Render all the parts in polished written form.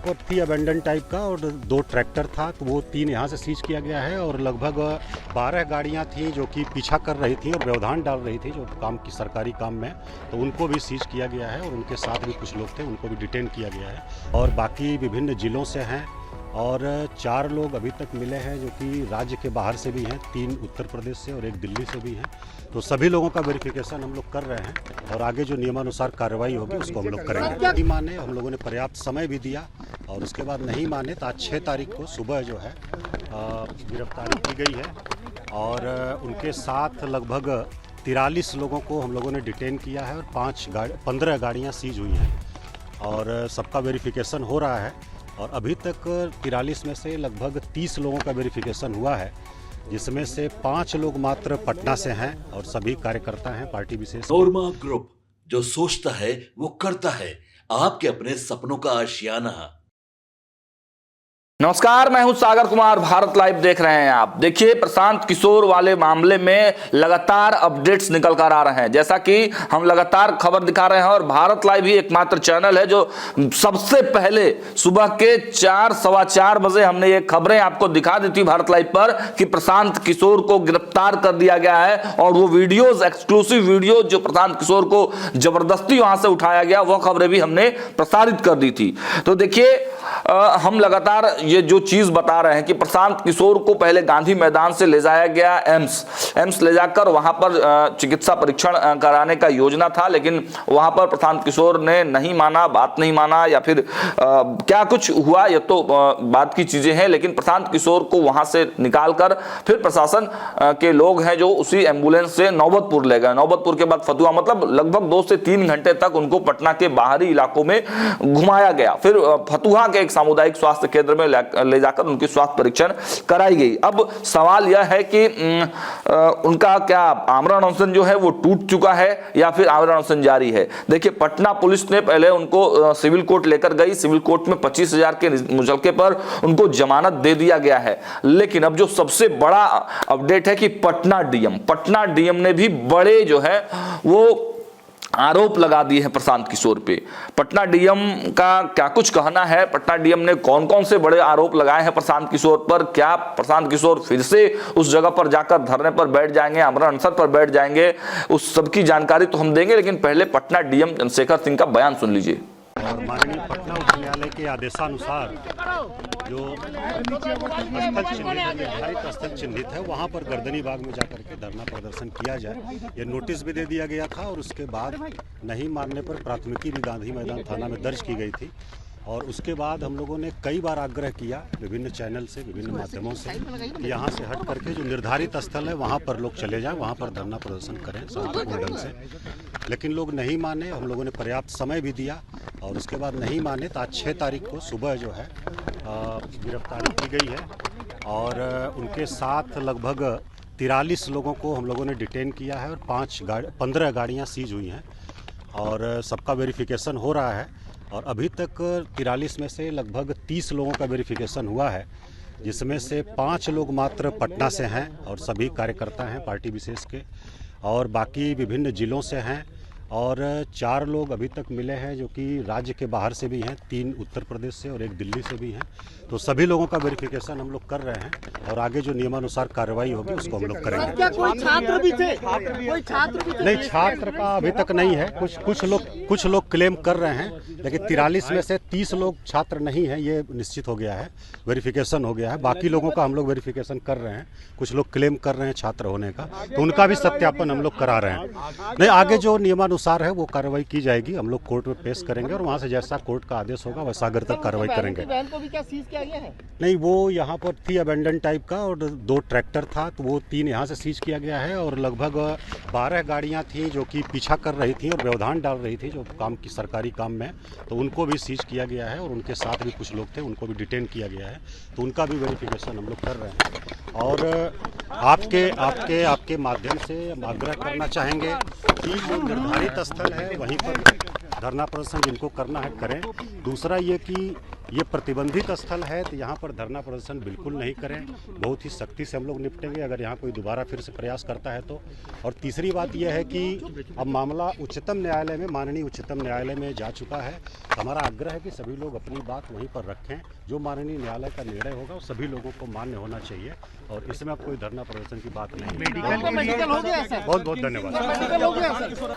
पर थी abandon type का और 2 ट्रैक्टर था, तो वो 3 यहाँ से सीज किया गया है और लगभग 12 गाड़ियाँ थीं जो कि पीछा कर रही थी और व्यवधान डाल रही थी जो काम की सरकारी काम में, तो उनको भी सीज किया गया है और उनके साथ भी कुछ लोग थे, उनको भी डिटेन किया गया है। और बाकी विभिन्न ज़िलों से हैं और 4 लोग अभी तक मिले हैं जो कि राज्य के बाहर से भी हैं, 3 उत्तर प्रदेश से और 1 दिल्ली से भी हैं। तो सभी लोगों का वेरिफिकेशन हम लोग कर रहे हैं और आगे जो नियमानुसार कार्रवाई होगी उसको हम लोग करेंगे। नहीं माने, हम लोगों ने पर्याप्त समय भी दिया और उसके बाद नहीं माने तो आज 6 तारीख को सुबह जो है गिरफ्तारी की गई है और उनके साथ लगभग 43 लोगों को हम लोगों ने डिटेन किया है और 15 गाड़ियाँ सीज हुई हैं और सबका वेरिफिकेशन हो रहा है। और अभी तक 43 में से लगभग 30 लोगों का वेरिफिकेशन हुआ है, जिसमें से 5 लोग मात्र पटना से हैं और सभी कार्यकर्ता हैं पार्टी विशेष। नोरमा ग्रुप, जो सोचता है वो करता है, आपके अपने सपनों का आशियाना। नमस्कार, मैं हूं सागर कुमार, भारत लाइव देख रहे हैं आप। देखिए, प्रशांत किशोर वाले मामले में लगातार अपडेट्स निकल कर आ रहे हैं, जैसा कि हम लगातार खबर दिखा रहे हैं और भारत लाइव ही एकमात्र चैनल है जो सबसे पहले सुबह के 4 सवा 4 बजे हमने ये खबरें आपको दिखा दी थी भारत लाइव पर कि प्रशांत किशोर को गिरफ्तार कर दिया गया है। और वो वीडियोज, एक्सक्लूसिव वीडियो जो प्रशांत किशोर को जबरदस्ती वहां से उठाया गया, वह खबरें भी हमने प्रसारित कर दी थी। तो देखिए, हम लगातार ये जो चीज बता रहे हैं कि प्रशांत किशोर को पहले गांधी मैदान से ले जाया गया एम्स ले जाकर वहां पर चिकित्सा परीक्षण कराने का योजना था, लेकिन वहां पर प्रशांत किशोर ने नहीं माना, बात नहीं माना या फिर क्या कुछ हुआ, ये तो बात की चीजें हैं। लेकिन प्रशांत किशोर को वहां से निकालकर फिर प्रशासन के लोग हैं जो उसी एम्बुलेंस से नौबतपुर ले गए। नौबतपुर के बाद फतुहा, मतलब लगभग 2 से 3 घंटे तक उनको पटना के बाहरी इलाकों में घुमाया गया। फिर फतुहा के एक सामुदायिक स्वास्थ्य केंद्र में ले जाकर उनकी स्वास्थ्य परीक्षण कराई गई। अब सवाल यह है कि उनका क्या आमरण अनशन जो है वो टूट चुका है या फिर आमरण अनशन जारी है। देखिए, पटना पुलिस ने पहले उनको सिविल कोर्ट लेकर गई, सिविल कोर्ट में 25,000 के मुचलके पर उनको जमानत दे दिया गया है। लेकिन अब जो सबसे बड़ा अपडेट है कि पटना डीएम ने भी बड़े जो है वो आरोप लगा दिए हैं प्रशांत किशोर पे। पटना डीएम का क्या कुछ कहना है, पटना डीएम ने कौन कौन से बड़े आरोप लगाए हैं प्रशांत किशोर पर, क्या प्रशांत किशोर फिर से उस जगह पर जाकर धरने पर बैठ जाएंगे, आमरण अनशन पर बैठ जाएंगे, उस सब की जानकारी तो हम देंगे। लेकिन पहले पटना डीएम चंद्रशेखर सिंह का बयान सुन लीजिए। और माननीय पटना उच्च न्यायालय के आदेशानुसार जो निर्धारित स्थल चिन्हित है वहाँ पर गर्दनी बाग में जाकर के धरना प्रदर्शन किया जाए, ये नोटिस भी दे दिया गया था। और उसके बाद नहीं मानने पर प्राथमिकी भी गांधी मैदान थाना में दर्ज की गई थी। और उसके बाद हम लोगों ने कई बार आग्रह किया विभिन्न चैनल से, विभिन्न माध्यमों से कि यहाँ से हट करके जो निर्धारित स्थल है वहाँ पर लोग चले जाएं, वहाँ पर धरना प्रदर्शन करें शांतिपूर्ण ढंग से। लेकिन लोग नहीं माने, हम लोगों ने पर्याप्त समय भी दिया और उसके बाद नहीं माने तो आज 6 तारीख को सुबह जो है गिरफ्तारी की गई है और उनके साथ लगभग 43 लोगों को हम लोगों ने डिटेन किया है और 15 गाड़ियाँ सीज हुई हैं और सबका वेरिफिकेशन हो रहा है। और अभी तक 43 में से लगभग 30 लोगों का वेरिफिकेशन हुआ है, जिसमें से 5 लोग मात्र पटना से हैं और सभी कार्यकर्ता हैं पार्टी विशेष के, और बाकी विभिन्न ज़िलों से हैं और 4 लोग अभी तक मिले हैं जो कि राज्य के बाहर से भी हैं, 3 उत्तर प्रदेश से और 1 दिल्ली से भी हैं। तो सभी लोगों का वेरिफिकेशन हम लोग कर रहे हैं और आगे जो नियमानुसार कार्रवाई होगी उसको हम लोग करेंगे। क्या कोई छात्र भी थे? कोई छात्र भी थे? नहीं, छात्र का अभी तक नहीं है। कुछ लोग क्लेम कर रहे हैं, लेकिन 43 में से 30 लोग छात्र नहीं हैं, ये निश्चित हो गया है, वेरिफिकेशन हो गया है। बाकी लोगों का हम लोग वेरिफिकेशन कर रहे हैं। कुछ लोग क्लेम कर रहे हैं छात्र होने का, तो उनका भी सत्यापन हम लोग करा रहे हैं। नहीं, आगे जो नियमानुसार है वो कार्रवाई की जाएगी, हम लोग कोर्ट में पेश करेंगे और वहाँ से जैसा कोर्ट का आदेश होगा वैसा आगे तक कार्रवाई करेंगे। नहीं, वो यहाँ पर थी अबेंडन टाइप का और 2 ट्रैक्टर था, तो वो 3 यहाँ से सीज किया गया है और लगभग 12 गाड़ियाँ थीं जो कि पीछा कर रही थी और व्यवधान डाल रही थी जो काम की सरकारी काम में, तो उनको भी सीज किया गया है और उनके साथ भी कुछ लोग थे, उनको भी डिटेन किया गया है। तो उनका भी वेरिफिकेशन हम लोग कर रहे हैं और आपके माध्यम से हम आग्रह करना चाहेंगे कि जो निर्धारित स्थल है वहीं पर धरना प्रदर्शन जिनको करना है करें। दूसरा ये कि ये प्रतिबंधित स्थल है, तो यहाँ पर धरना प्रदर्शन बिल्कुल नहीं करें। बहुत ही सख्ती से हम लोग निपटेंगे अगर यहाँ कोई दोबारा फिर से प्रयास करता है तो। और तीसरी बात यह है कि अब मामला उच्चतम न्यायालय में, माननीय उच्चतम न्यायालय में जा चुका है। हमारा आग्रह है कि सभी लोग अपनी बात वहीं पर रखें। जो माननीय न्यायालय का निर्णय होगा वो सभी लोगों को मान्य होना चाहिए और इसमें अब कोई धरना प्रदर्शन की बात नहीं है। मेडिकल हो गया सर, बहुत बहुत धन्यवाद। मेडिकल हो गया सर।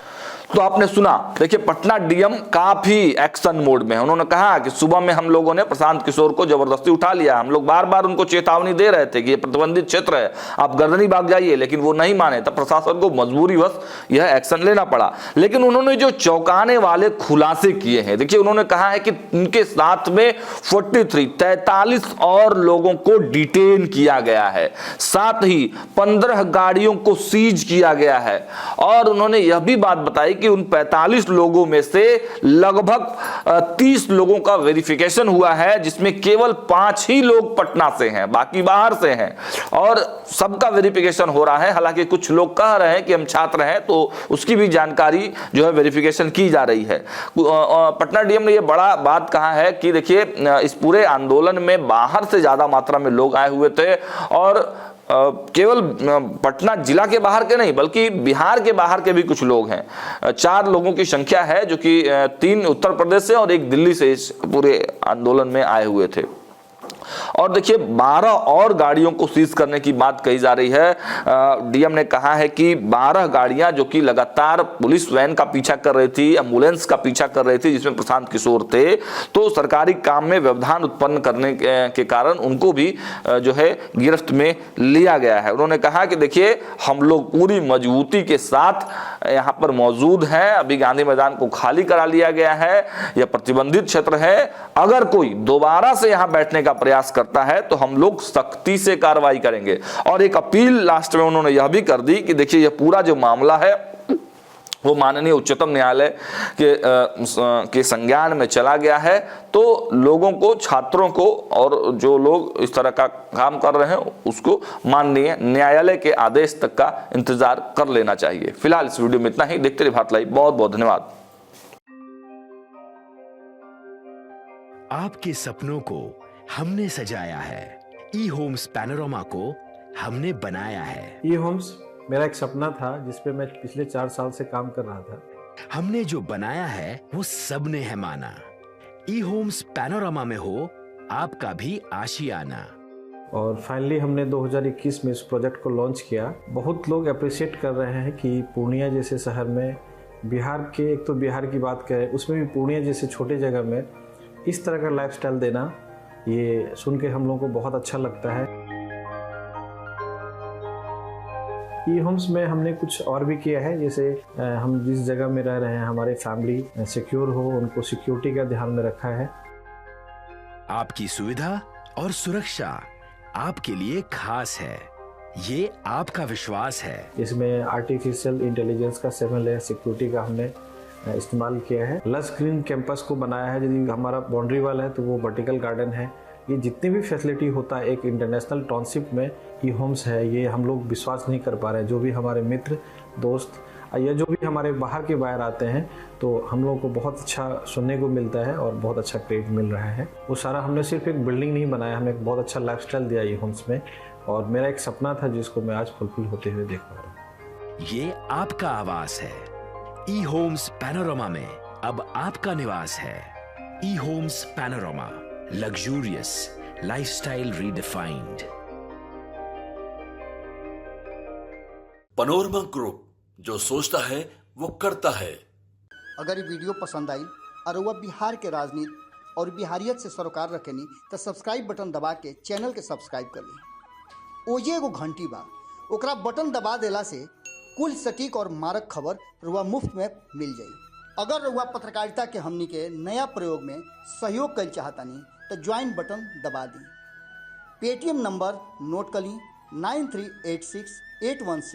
तो आपने सुना, देखिए पटना डीएम काफी एक्शन मोड में। उन्होंने कहा कि सुबह में हम लोगों ने प्रशांत किशोर को जबरदस्ती उठा लिया। हम लोग बार बार उनको चेतावनी दे रहे थे कि ये प्रतिबंधित क्षेत्र है, आप गर्दनी बाग जाइए, लेकिन वो नहीं माने। तब प्रशासन को मजबूरीवश यह एक्शन लेना पड़ा। लेकिन उन्होंने जो चौंकाने वाले खुलासे किए हैं, देखिए उन्होंने कहा है कि उनके साथ में 43 और लोगों को डिटेन किया गया है, साथ ही 15 गाड़ियों को सीज किया गया है। और उन्होंने यह भी बात बताई कि उन 45 लोगों में से लगभग 30 लोगों का वेरिफिकेशन हुआ है, जिसमें केवल 5 ही लोग पटना से हैं, बाकी बाहर से हैं। और सबका वेरिफिकेशन हो रहा है। हालांकि कुछ लोग कह रहे हैं कि हम छात्र हैं, तो उसकी भी जानकारी जो है वेरिफिकेशन की जा रही है। पटना डीएम ने यह बड़ा बात कहा है कि देखिए इस पूरे आंदोलन में बाहर से ज्यादा मात्रा में लोग आए हुए थे और केवल पटना जिला के बाहर के नहीं बल्कि बिहार के बाहर के भी कुछ लोग हैं। 4 लोगों की संख्या है, जो कि 3 उत्तर प्रदेश से और 1 दिल्ली से इस पूरे आंदोलन में आए हुए थे। और देखिए 12 और गाड़ियों को सीज करने की बात कही जा रही है। डीएम ने कहा है कि 12 गाड़ियां जो कि लगातार पुलिस वैन का पीछा कर रही थी, एम्बुलेंस का पीछा कर रही थी, जिसमें प्रशांत किशोर थे, तो सरकारी काम में व्यवधान उत्पन्न करने के कारण उनको भी जो है गिरफ्त में लिया गया है। उन्होंने कहा कि देखिए हम लोग पूरी मजबूती के साथ यहाँ पर मौजूद हैं। अभी गांधी मैदान को खाली करा लिया गया है, यह प्रतिबंधित क्षेत्र है। अगर कोई दोबारा से यहाँ बैठने का प्रयास करता है तो हम लोग सख्ती से कार्रवाई करेंगे। और एक अपील लास्ट में उन्होंने यह भी कर दी कि देखिए यह पूरा जो मामला है वो माननीय उच्चतम न्यायालय के संज्ञान में चला गया है, तो लोगों को, छात्रों को और जो लोग इस तरह का काम कर रहे हैं उसको माननीय न्यायालय के आदेश तक का इंतजार कर लेना चाहिए। फिलहाल इस वीडियो में इतना ही। देखते रहिए भारत लाइव। बहुत बहुत धन्यवाद। आपके सपनों को हमने सजाया है, ई होम्स पैनोरामा को हमने बनाया है। ई होम्स मेरा एक सपना था जिस पे मैं पिछले 4 साल से काम कर रहा था। हमने जो बनाया है वो सबने है माना। ई होम्स पैनोरामा में हो आपका भी आशियाना। और फाइनली हमने 2021 में इस प्रोजेक्ट को लॉन्च किया। बहुत लोग अप्रिशिएट कर रहे हैं कि पूर्णिया जैसे शहर में, बिहार के, एक तो बिहार की बात करें उसमें भी पूर्णिया जैसे छोटे जगह में इस तरह का लाइफस्टाइल देना, ये सुन के हम लोगों को बहुत अच्छा लगता है। ई होम्स में हमने कुछ और भी किया है, जैसे हम जिस जगह में रह रहे हैं हमारे फैमिली सिक्योर हो, उनको सिक्योरिटी का ध्यान में रखा है। आपकी सुविधा और सुरक्षा आपके लिए खास है, ये आपका विश्वास है। इसमें आर्टिफिशियल इंटेलिजेंस का 7 लेयर सिक्योरिटी का हमने इस्तेमाल किया है। लस ग्रीन कैंपस को बनाया है। यदि हमारा बाउंड्री वाल है तो वो वर्टिकल गार्डन है। ये जितनी भी फैसिलिटी होता है एक इंटरनेशनल टाउनशिप में ई होम्स है, ये हम लोग विश्वास नहीं कर पा रहे हैं। जो भी हमारे मित्र, दोस्त या जो भी हमारे बाहर के बाहर आते हैं तो हम लोगों को बहुत अच्छा सुनने को मिलता है और बहुत अच्छा क्रेडिट मिल रहा है। वो सारा हमने सिर्फ एक बिल्डिंग नहीं बनाया, हमें एक बहुत अच्छा लाइफस्टाइल दिया ई होम्स में। और मेरा एक सपना था जिसको मैं आज फुलफिल होते हुए देख पा रहा हूँ। ये आपका आवास है। ई होम्स पैनोरामा में अब आपका निवास है। E Homes Panorama, luxurious lifestyle redefined. Panorama group, जो सोचता है वो करता है। अगर ये वीडियो पसंद आई और वह बिहार के राजनीति और बिहारियत से सरोकार रखेनी तो सब्सक्राइब बटन दबा के चैनल के सब्सक्राइब कर ली। ओजे एगो घंटी बा, ओकरा बटन दबा देला से कुल सटीक और मारक खबर रुआ मुफ्त में मिल जाई। अगर रुआ पत्रकारिता के हमनी के नया प्रयोग में सहयोग कर चाहतानी तो ज्वाइन बटन दबा दी। पेटीएम नंबर नोट कर ली 938681